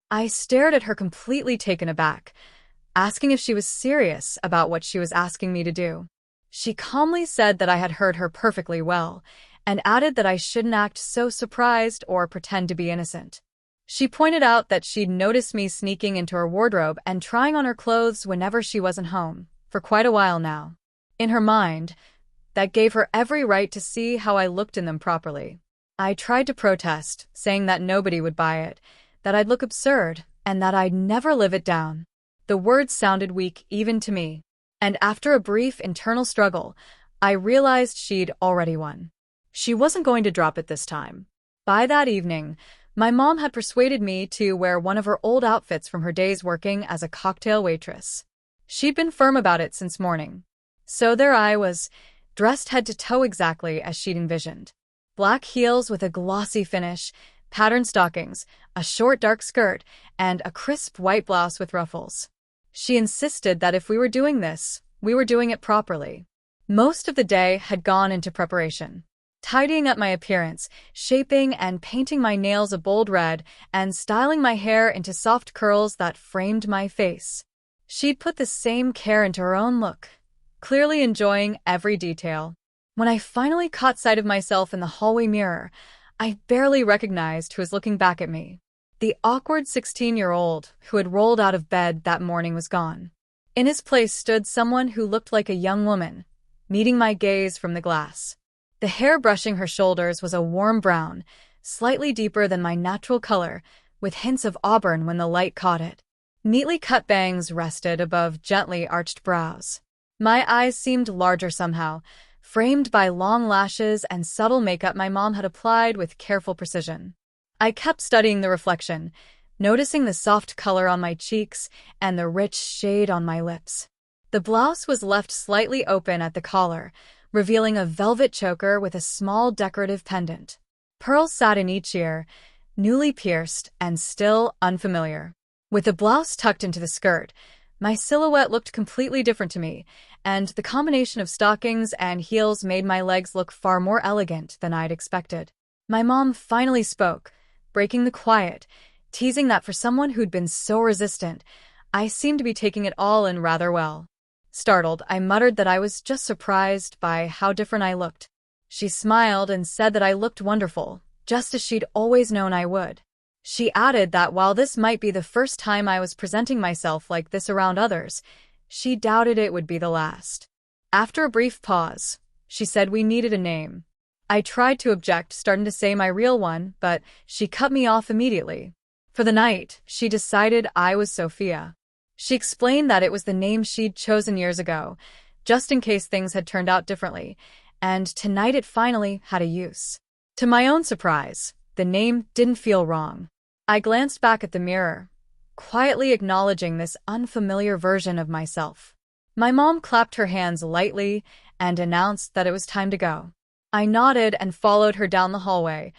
I stared at her completely taken aback, asking if she was serious about what she was asking me to do. She calmly said that I had heard her perfectly well, and added that I shouldn't act so surprised or pretend to be innocent. She pointed out that she'd noticed me sneaking into her wardrobe and trying on her clothes whenever she wasn't home, for quite a while now. In her mind, that gave her every right to see how I looked in them properly. I tried to protest, saying that nobody would buy it, that I'd look absurd, and that I'd never live it down. The words sounded weak even to me, and after a brief internal struggle, I realized she'd already won. She wasn't going to drop it this time. By that evening, my mom had persuaded me to wear one of her old outfits from her days working as a cocktail waitress. She'd been firm about it since morning. So there I was, dressed head to toe exactly as she'd envisioned. Black heels with a glossy finish, patterned stockings, a short dark skirt, and a crisp white blouse with ruffles. She insisted that if we were doing this, we were doing it properly. Most of the day had gone into preparation. Tidying up my appearance, shaping and painting my nails a bold red, and styling my hair into soft curls that framed my face. She'd put the same care into her own look, clearly enjoying every detail. When I finally caught sight of myself in the hallway mirror, I barely recognized who was looking back at me. The awkward 16-year-old who had rolled out of bed that morning was gone. In his place stood someone who looked like a young woman, meeting my gaze from the glass. The hair brushing her shoulders was a warm brown, slightly deeper than my natural color, with hints of auburn when the light caught it. Neatly cut bangs rested above gently arched brows. My eyes seemed larger somehow, framed by long lashes and subtle makeup my mom had applied with careful precision. I kept studying the reflection, noticing the soft color on my cheeks and the rich shade on my lips. The blouse was left slightly open at the collar, revealing a velvet choker with a small decorative pendant. Pearls sat in each ear, newly pierced and still unfamiliar. With the blouse tucked into the skirt, my silhouette looked completely different to me, and the combination of stockings and heels made my legs look far more elegant than I'd expected. My mom finally spoke, breaking the quiet, teasing that for someone who'd been so resistant, I seemed to be taking it all in rather well. Startled, I muttered that I was just surprised by how different I looked. She smiled and said that I looked wonderful, just as she'd always known I would. She added that while this might be the first time I was presenting myself like this around others, she doubted it would be the last. After a brief pause, she said we needed a name. I tried to object, starting to say my real one, but she cut me off immediately. For the night, she decided I was Sophia. She explained that it was the name she'd chosen years ago, just in case things had turned out differently, and tonight it finally had a use. To my own surprise, the name didn't feel wrong. I glanced back at the mirror, quietly acknowledging this unfamiliar version of myself. My mom clapped her hands lightly and announced that it was time to go. I nodded and followed her down the hallway,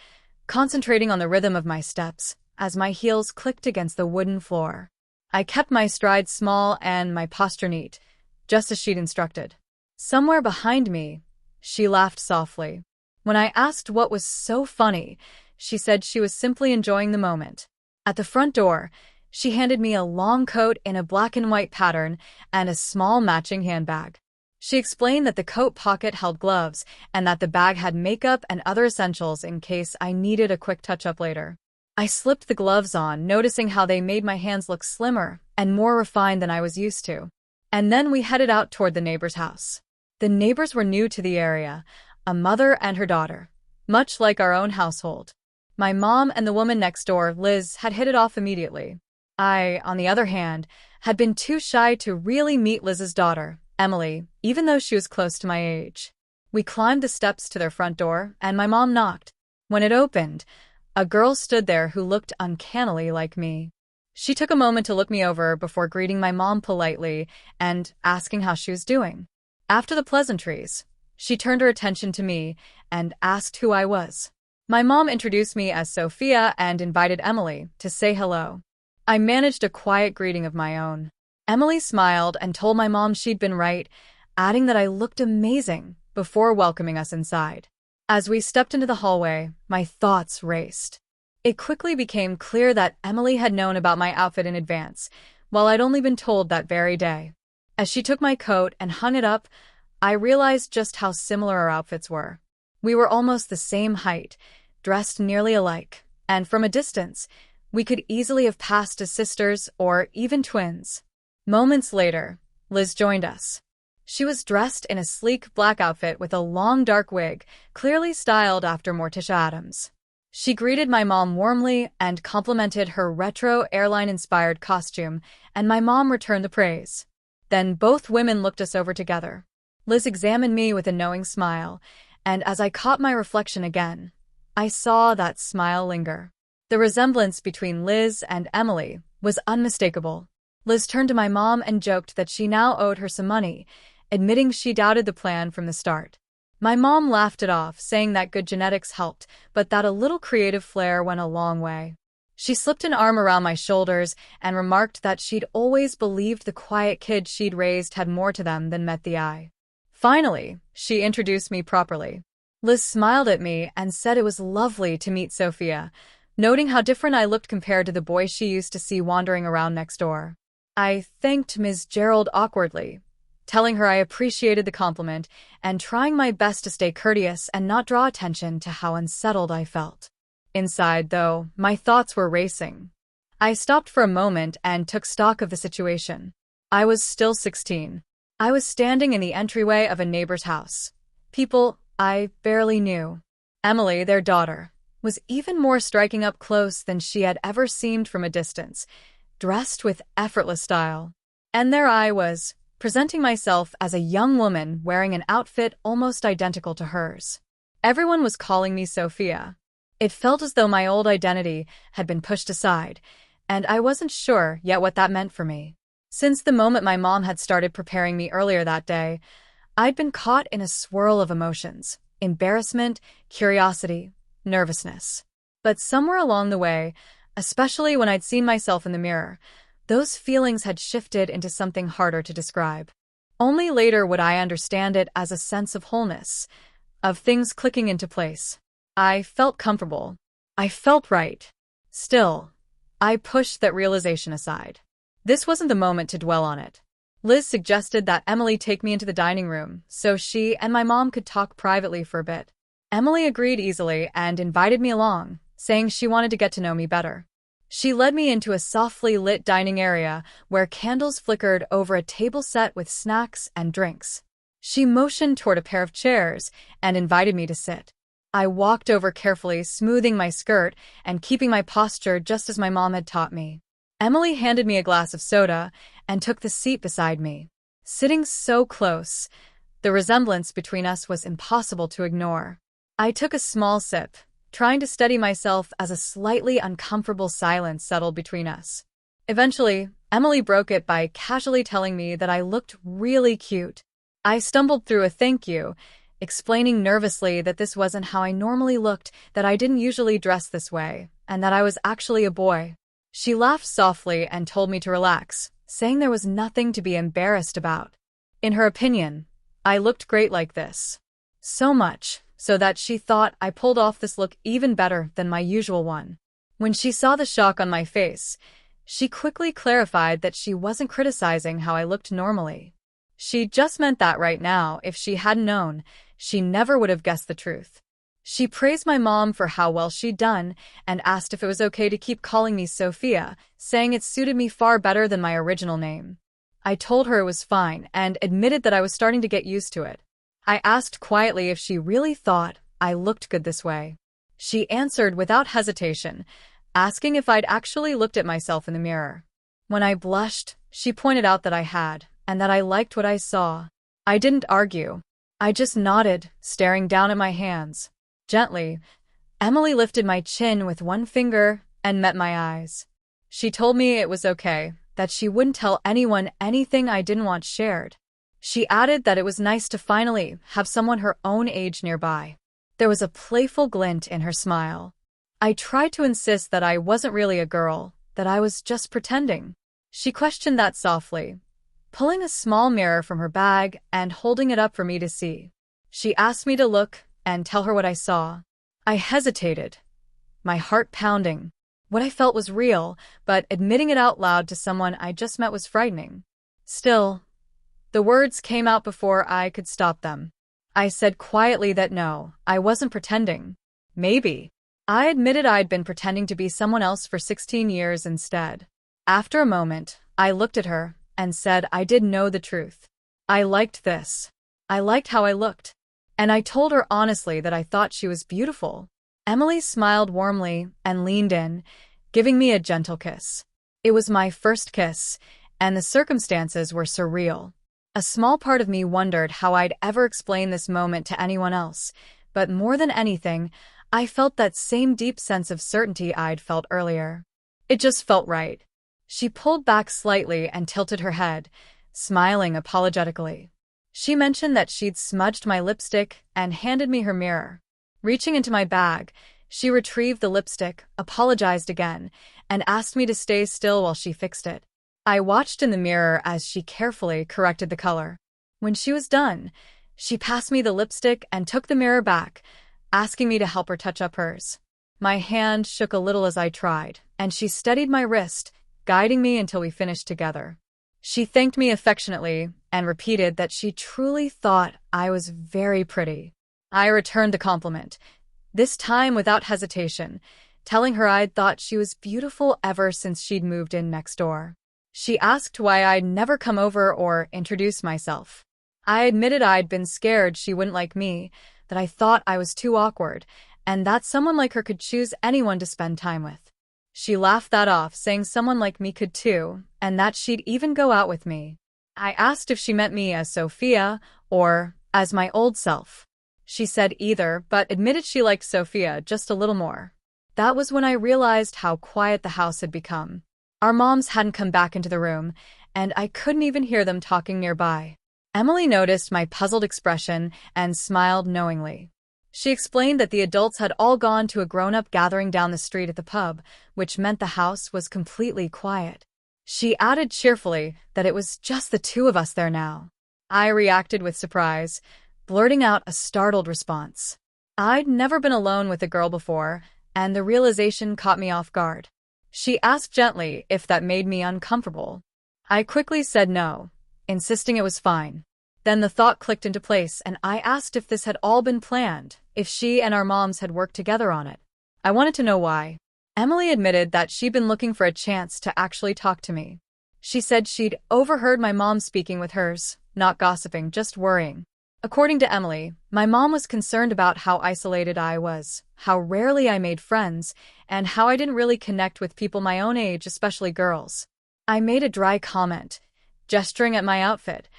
concentrating on the rhythm of my steps as my heels clicked against the wooden floor. I kept my stride small and my posture neat, just as she'd instructed. Somewhere behind me, she laughed softly. When I asked what was so funny, she said she was simply enjoying the moment. At the front door, she handed me a long coat in a black and white pattern and a small matching handbag. She explained that the coat pocket held gloves and that the bag had makeup and other essentials in case I needed a quick touch-up later. I slipped the gloves on, noticing how they made my hands look slimmer and more refined than I was used to. And then we headed out toward the neighbor's house. The neighbors were new to the area, a mother and her daughter, much like our own household. My mom and the woman next door, Liz, had hit it off immediately. I, on the other hand, had been too shy to really meet Liz's daughter, Emily, even though she was close to my age. We climbed the steps to their front door, and my mom knocked. When it opened, a girl stood there who looked uncannily like me. She took a moment to look me over before greeting my mom politely and asking how she was doing. After the pleasantries, she turned her attention to me and asked who I was. My mom introduced me as Sophia and invited Emily to say hello. I managed a quiet greeting of my own. Emily smiled and told my mom she'd been right, adding that I looked amazing before welcoming us inside. As we stepped into the hallway, my thoughts raced. It quickly became clear that Emily had known about my outfit in advance, while I'd only been told that very day. As she took my coat and hung it up, I realized just how similar our outfits were. We were almost the same height, dressed nearly alike, and from a distance, we could easily have passed as sisters or even twins. Moments later, Liz joined us. She was dressed in a sleek black outfit with a long dark wig, clearly styled after Morticia Addams. She greeted my mom warmly and complimented her retro airline-inspired costume, and my mom returned the praise. Then both women looked us over together. Liz examined me with a knowing smile, and as I caught my reflection again, I saw that smile linger. The resemblance between Liz and Emily was unmistakable. Liz turned to my mom and joked that she now owed her some money, admitting she doubted the plan from the start. My mom laughed it off, saying that good genetics helped, but that a little creative flair went a long way. She slipped an arm around my shoulders and remarked that she'd always believed the quiet kids she'd raised had more to them than met the eye. Finally, she introduced me properly. Liz smiled at me and said it was lovely to meet Sophia, noting how different I looked compared to the boy she used to see wandering around next door. I thanked Ms. Gerald awkwardly, telling her I appreciated the compliment and trying my best to stay courteous and not draw attention to how unsettled I felt. Inside, though, my thoughts were racing. I stopped for a moment and took stock of the situation. I was still 16. I was standing in the entryway of a neighbor's house. People I barely knew. Emily, their daughter, was even more striking up close than she had ever seemed from a distance, dressed with effortless style. And there I was, presenting myself as a young woman wearing an outfit almost identical to hers. Everyone was calling me Sophia. It felt as though my old identity had been pushed aside, and I wasn't sure yet what that meant for me. Since the moment my mom had started preparing me earlier that day, I'd been caught in a swirl of emotions: embarrassment, curiosity, nervousness. But somewhere along the way, especially when I'd seen myself in the mirror, those feelings had shifted into something harder to describe. Only later would I understand it as a sense of wholeness, of things clicking into place. I felt comfortable. I felt right. Still, I pushed that realization aside. This wasn't the moment to dwell on it. Liz suggested that Emily take me into the dining room so she and my mom could talk privately for a bit. Emily agreed easily and invited me along, saying she wanted to get to know me better. She led me into a softly lit dining area where candles flickered over a table set with snacks and drinks. She motioned toward a pair of chairs and invited me to sit. I walked over carefully, smoothing my skirt and keeping my posture just as my mom had taught me. Emily handed me a glass of soda and took the seat beside me. Sitting so close, the resemblance between us was impossible to ignore. I took a small sip, trying to steady myself as a slightly uncomfortable silence settled between us. Eventually, Emily broke it by casually telling me that I looked really cute. I stumbled through a thank you, explaining nervously that this wasn't how I normally looked, that I didn't usually dress this way, and that I was actually a boy. She laughed softly and told me to relax, saying there was nothing to be embarrassed about. In her opinion, I looked great like this. So much so that she thought I pulled off this look even better than my usual one. When she saw the shock on my face, she quickly clarified that she wasn't criticizing how I looked normally. She just meant that right now, if she hadn't known, she never would have guessed the truth. She praised my mom for how well she'd done and asked if it was okay to keep calling me Sophia, saying it suited me far better than my original name. I told her it was fine and admitted that I was starting to get used to it. I asked quietly if she really thought I looked good this way. She answered without hesitation, asking if I'd actually looked at myself in the mirror. When I blushed, she pointed out that I had, and that I liked what I saw. I didn't argue. I just nodded, staring down at my hands. Gently, Emily lifted my chin with one finger and met my eyes. She told me it was okay, that she wouldn't tell anyone anything I didn't want shared. She added that it was nice to finally have someone her own age nearby. There was a playful glint in her smile. I tried to insist that I wasn't really a girl, that I was just pretending. She questioned that softly, pulling a small mirror from her bag and holding it up for me to see. She asked me to look and tell her what I saw. I hesitated, my heart pounding. What I felt was real, but admitting it out loud to someone I just met was frightening. Still, the words came out before I could stop them. I said quietly that no, I wasn't pretending. Maybe. I admitted I'd been pretending to be someone else for 16 years instead. After a moment, I looked at her and said I did know the truth. I liked this. I liked how I looked. And I told her honestly that I thought she was beautiful. Emily smiled warmly and leaned in, giving me a gentle kiss. It was my first kiss, and the circumstances were surreal. A small part of me wondered how I'd ever explain this moment to anyone else, but more than anything, I felt that same deep sense of certainty I'd felt earlier. It just felt right. She pulled back slightly and tilted her head, smiling apologetically. She mentioned that she'd smudged my lipstick and handed me her mirror. Reaching into my bag, she retrieved the lipstick, apologized again, and asked me to stay still while she fixed it. I watched in the mirror as she carefully corrected the color. When she was done, she passed me the lipstick and took the mirror back, asking me to help her touch up hers. My hand shook a little as I tried, and she steadied my wrist, guiding me until we finished together. She thanked me affectionately and repeated that she truly thought I was very pretty. I returned the compliment, this time without hesitation, telling her I'd thought she was beautiful ever since she'd moved in next door. She asked why I'd never come over or introduce myself. I admitted I'd been scared she wouldn't like me, that I thought I was too awkward, and that someone like her could choose anyone to spend time with. She laughed that off, saying someone like me could too, and that she'd even go out with me. I asked if she meant me as Sophia or as my old self. She said either, but admitted she liked Sophia just a little more. That was when I realized how quiet the house had become. Our moms hadn't come back into the room, and I couldn't even hear them talking nearby. Emily noticed my puzzled expression and smiled knowingly. She explained that the adults had all gone to a grown-up gathering down the street at the pub, which meant the house was completely quiet. She added cheerfully that it was just the two of us there now. I reacted with surprise, blurting out a startled response. I'd never been alone with a girl before, and the realization caught me off guard. She asked gently if that made me uncomfortable. I quickly said no, insisting it was fine. Then the thought clicked into place, and I asked if this had all been planned, if she and our moms had worked together on it. I wanted to know why. Emily admitted that she'd been looking for a chance to actually talk to me. She said she'd overheard my mom speaking with hers, not gossiping, just worrying. According to Emily, my mom was concerned about how isolated I was, how rarely I made friends, and how I didn't really connect with people my own age, especially girls. I made a dry comment, gesturing at my outfit,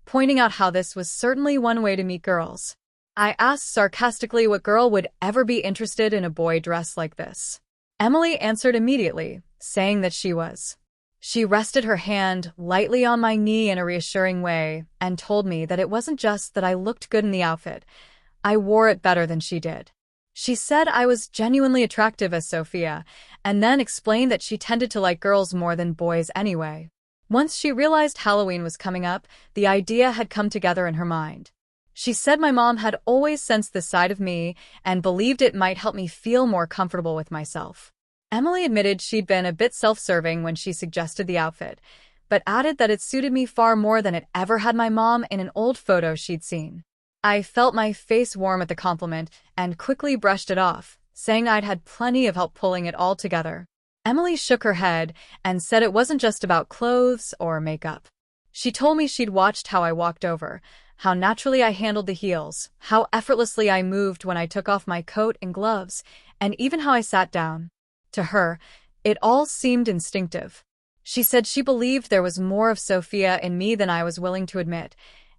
pointing out how this was certainly one way to meet girls. I asked sarcastically what girl would ever be interested in a boy dressed like this. Emily answered immediately, saying that she was. She rested her hand lightly on my knee in a reassuring way and told me that it wasn't just that I looked good in the outfit. I wore it better than she did. She said I was genuinely attractive as Sophia, and then explained that she tended to like girls more than boys anyway. Once she realized Halloween was coming up, the idea had come together in her mind. She said my mom had always sensed this side of me and believed it might help me feel more comfortable with myself. Emily admitted she'd been a bit self-serving when she suggested the outfit, but added that it suited me far more than it ever had my mom in an old photo she'd seen. I felt my face warm at the compliment and quickly brushed it off, saying I'd had plenty of help pulling it all together. Emily shook her head and said it wasn't just about clothes or makeup. She told me she'd watched how I walked over, how naturally I handled the heels, how effortlessly I moved when I took off my coat and gloves, and even how I sat down. To her, it all seemed instinctive. She said she believed there was more of Sophia in me than I was willing to admit,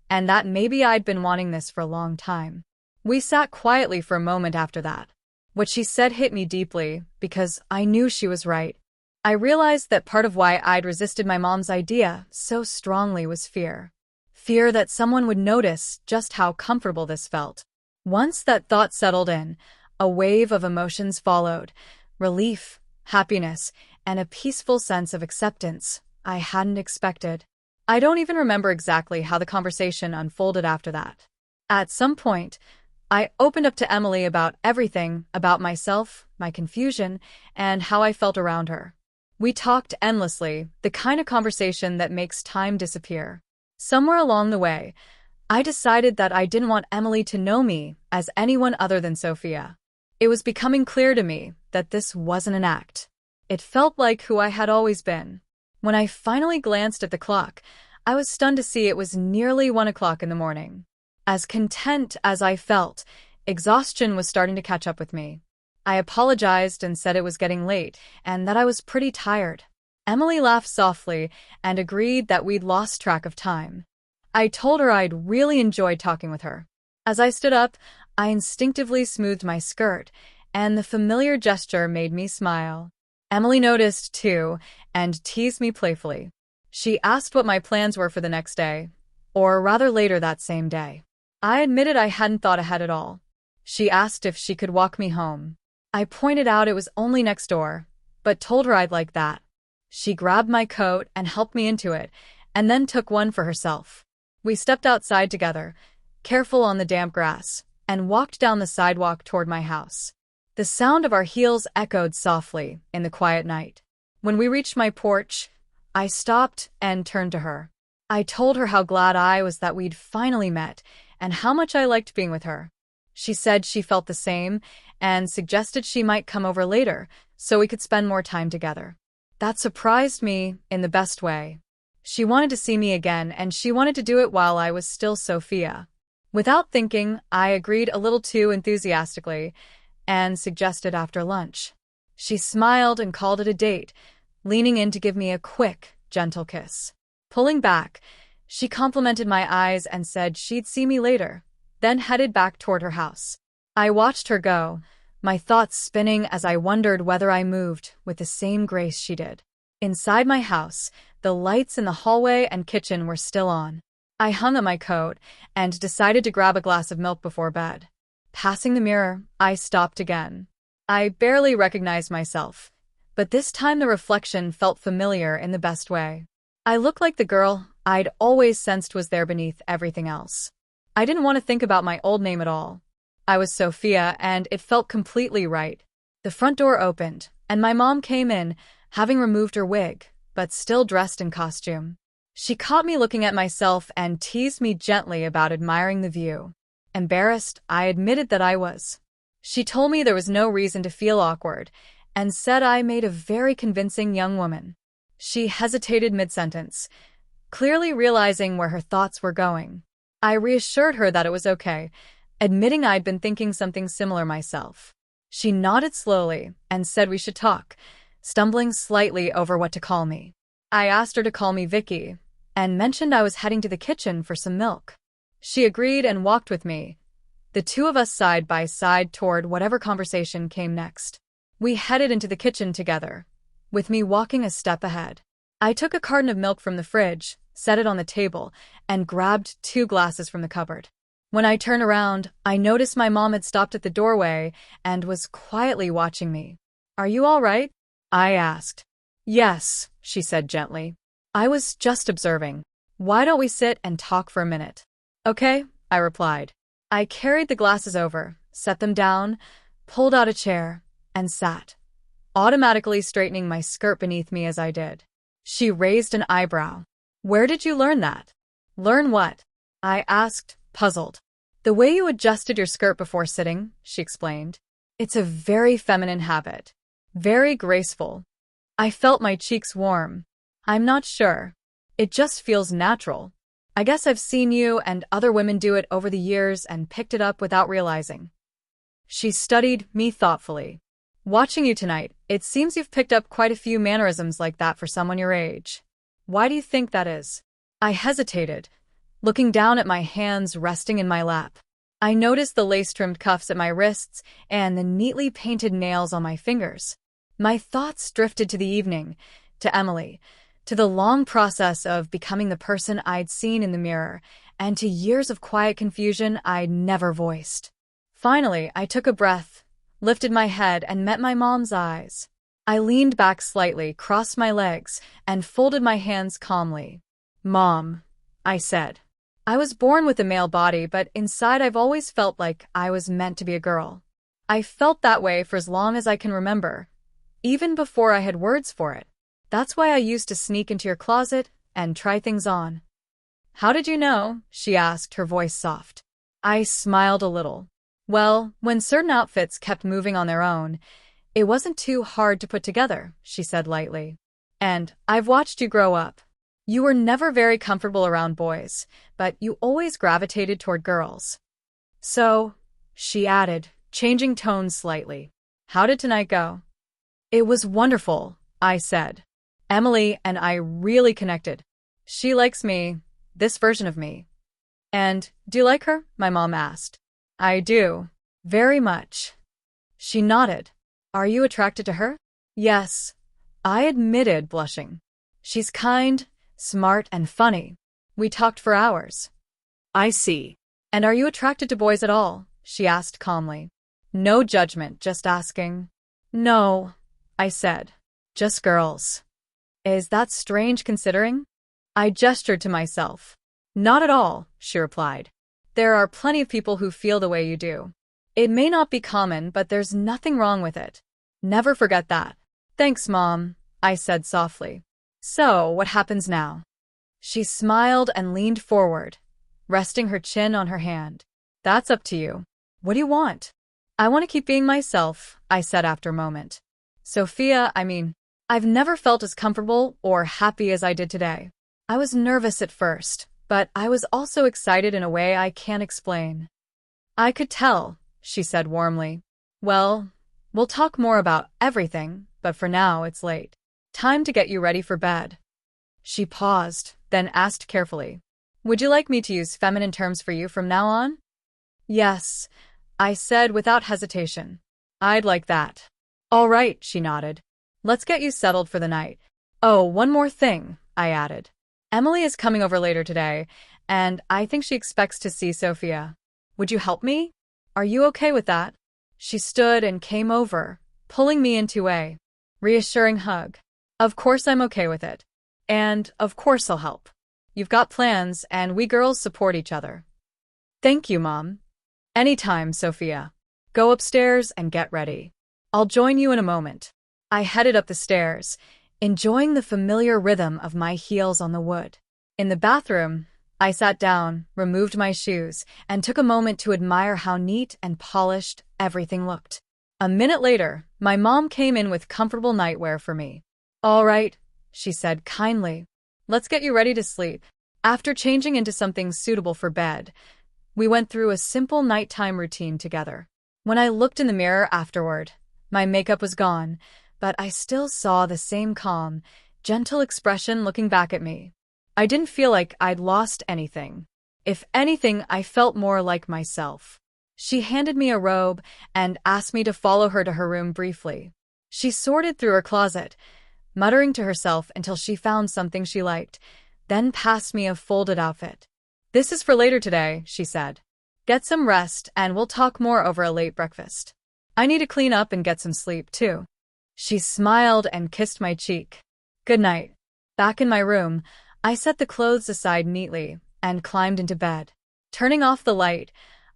and that maybe I'd been wanting this for a long time. We sat quietly for a moment after that. What she said hit me deeply, because I knew she was right. I realized that part of why I'd resisted my mom's idea so strongly was fear. Fear that someone would notice just how comfortable this felt. Once that thought settled in, a wave of emotions followed. Relief, happiness, and a peaceful sense of acceptance I hadn't expected. I don't even remember exactly how the conversation unfolded after that. At some point, I opened up to Emily about everything, about myself, my confusion, and how I felt around her. We talked endlessly, the kind of conversation that makes time disappear. Somewhere along the way, I decided that I didn't want Emily to know me as anyone other than Sophia. It was becoming clear to me that this wasn't an act. It felt like who I had always been. When I finally glanced at the clock, I was stunned to see it was nearly 1 o'clock in the morning. As content as I felt, exhaustion was starting to catch up with me. I apologized and said it was getting late and that I was pretty tired. Emily laughed softly and agreed that we'd lost track of time. I told her I'd really enjoyed talking with her. As I stood up, I instinctively smoothed my skirt, and the familiar gesture made me smile. Emily noticed, too, and teased me playfully. She asked what my plans were for the next day, or rather later that same day. I admitted I hadn't thought ahead at all. She asked if she could walk me home. I pointed out it was only next door, but told her I'd like that. She grabbed my coat and helped me into it, and then took one for herself. We stepped outside together, careful on the damp grass, and walked down the sidewalk toward my house. The sound of our heels echoed softly in the quiet night. When we reached my porch, I stopped and turned to her. I told her how glad I was that we'd finally met and how much I liked being with her. She said she felt the same and suggested she might come over later so we could spend more time together. That surprised me in the best way. She wanted to see me again, and she wanted to do it while I was still Sophia. Without thinking, I agreed a little too enthusiastically and suggested after lunch. She smiled and called it a date, leaning in to give me a quick, gentle kiss. Pulling back, she complimented my eyes and said she'd see me later, then headed back toward her house. I watched her go, my thoughts spinning as I wondered whether I moved with the same grace she did. Inside my house, the lights in the hallway and kitchen were still on. I hung up my coat and decided to grab a glass of milk before bed. Passing the mirror, I stopped again. I barely recognized myself, but this time the reflection felt familiar in the best way. I looked like the girl I'd always sensed was there beneath everything else. I didn't want to think about my old name at all. I was Sophia, and it felt completely right. The front door opened, and my mom came in, having removed her wig, but still dressed in costume. She caught me looking at myself and teased me gently about admiring the view. Embarrassed, I admitted that I was. She told me there was no reason to feel awkward, and said I made a very convincing young woman. She hesitated mid-sentence, clearly realizing where her thoughts were going. I reassured her that it was okay, admitting I'd been thinking something similar myself. She nodded slowly and said we should talk, stumbling slightly over what to call me. I asked her to call me Vicky, and mentioned I was heading to the kitchen for some milk. She agreed and walked with me, the two of us side by side toward whatever conversation came next. We headed into the kitchen together, with me walking a step ahead. I took a carton of milk from the fridge, set it on the table, and grabbed 2 glasses from the cupboard. When I turned around, I noticed my mom had stopped at the doorway and was quietly watching me. "Are you all right?" I asked. "Yes," she said gently. "I was just observing. Why don't we sit and talk for a minute?" "Okay," I replied. I carried the glasses over, set them down, pulled out a chair, and sat, automatically straightening my skirt beneath me as I did. She raised an eyebrow. "Where did you learn that?" "Learn what?" I asked, puzzled. "The way you adjusted your skirt before sitting," she explained. "It's a very feminine habit. Very graceful." I felt my cheeks warm. "I'm not sure. It just feels natural. I guess I've seen you and other women do it over the years and picked it up without realizing." She studied me thoughtfully. "Watching you tonight, it seems you've picked up quite a few mannerisms like that for someone your age. Why do you think that is?" I hesitated, looking down at my hands resting in my lap. I noticed the lace-trimmed cuffs at my wrists and the neatly painted nails on my fingers. My thoughts drifted to the evening, to Emily, to the long process of becoming the person I'd seen in the mirror, and to years of quiet confusion I'd never voiced. Finally, I took a breath, lifted my head, and met my mom's eyes. I leaned back slightly, crossed my legs, and folded my hands calmly. "Mom," I said. "I was born with a male body, but inside I've always felt like I was meant to be a girl. I felt that way for as long as I can remember, even before I had words for it. That's why I used to sneak into your closet and try things on. How did you know? She asked, her voice soft. I smiled a little. Well, when certain outfits kept moving on their own, it wasn't too hard to put together, she said lightly. And I've watched you grow up. You were never very comfortable around boys, but you always gravitated toward girls. So, she added, changing tone slightly, how did tonight go? It was wonderful, I said. Emily and I really connected. She likes me, this version of me. And, do you like her? My mom asked. I do. Very much. She nodded. Are you attracted to her? Yes, I admitted, blushing. She's kind, smart, and funny. We talked for hours. I see. And are you attracted to boys at all? She asked calmly. No judgment, just asking. No, I said. Just girls. Is that strange considering? I gestured to myself. Not at all, she replied. There are plenty of people who feel the way you do. It may not be common, but there's nothing wrong with it. Never forget that. Thanks, Mom, I said softly. So, what happens now? She smiled and leaned forward, resting her chin on her hand. That's up to you. What do you want? I want to keep being myself, I said after a moment. Sophia, I've never felt as comfortable or happy as I did today. I was nervous at first, but I was also excited in a way I can't explain. I could tell, she said warmly. Well, we'll talk more about everything, but for now it's late. Time to get you ready for bed. She paused, then asked carefully, would you like me to use feminine terms for you from now on? Yes, I said without hesitation. I'd like that. All right, she nodded. Let's get you settled for the night. Oh, one more thing, I added. Emily is coming over later today, and I think she expects to see Sophia. Would you help me? Are you okay with that? She stood and came over, pulling me into a reassuring hug. Of course I'm okay with it. And, of course I'll help. You've got plans, and we girls support each other. Thank you, Mom. Anytime, Sophia. Go upstairs and get ready. I'll join you in a moment. I headed up the stairs, enjoying the familiar rhythm of my heels on the wood. In the bathroom, I sat down, removed my shoes, and took a moment to admire how neat and polished everything looked. A minute later, my mom came in with comfortable nightwear for me. All right, she said kindly. Let's get you ready to sleep. After changing into something suitable for bed, we went through a simple nighttime routine together. When I looked in the mirror afterward, my makeup was gone, but I still saw the same calm, gentle expression looking back at me. I didn't feel like I'd lost anything. If anything, I felt more like myself. She handed me a robe and asked me to follow her to her room briefly. She sorted through her closet, muttering to herself until she found something she liked, then passed me a folded outfit. This is for later today, she said. Get some rest and we'll talk more over a late breakfast. I need to clean up and get some sleep, too. She smiled and kissed my cheek. Good night. Back in my room, I set the clothes aside neatly and climbed into bed. Turning off the light,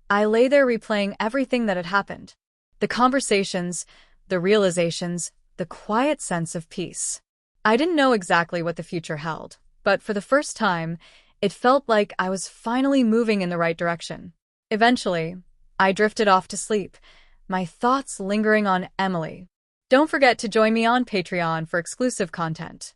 I lay there replaying everything that had happened. The conversations, the realizations, the quiet sense of peace. I didn't know exactly what the future held, but for the first time, it felt like I was finally moving in the right direction. Eventually, I drifted off to sleep, my thoughts lingering on Emily. Don't forget to join me on Patreon for exclusive content.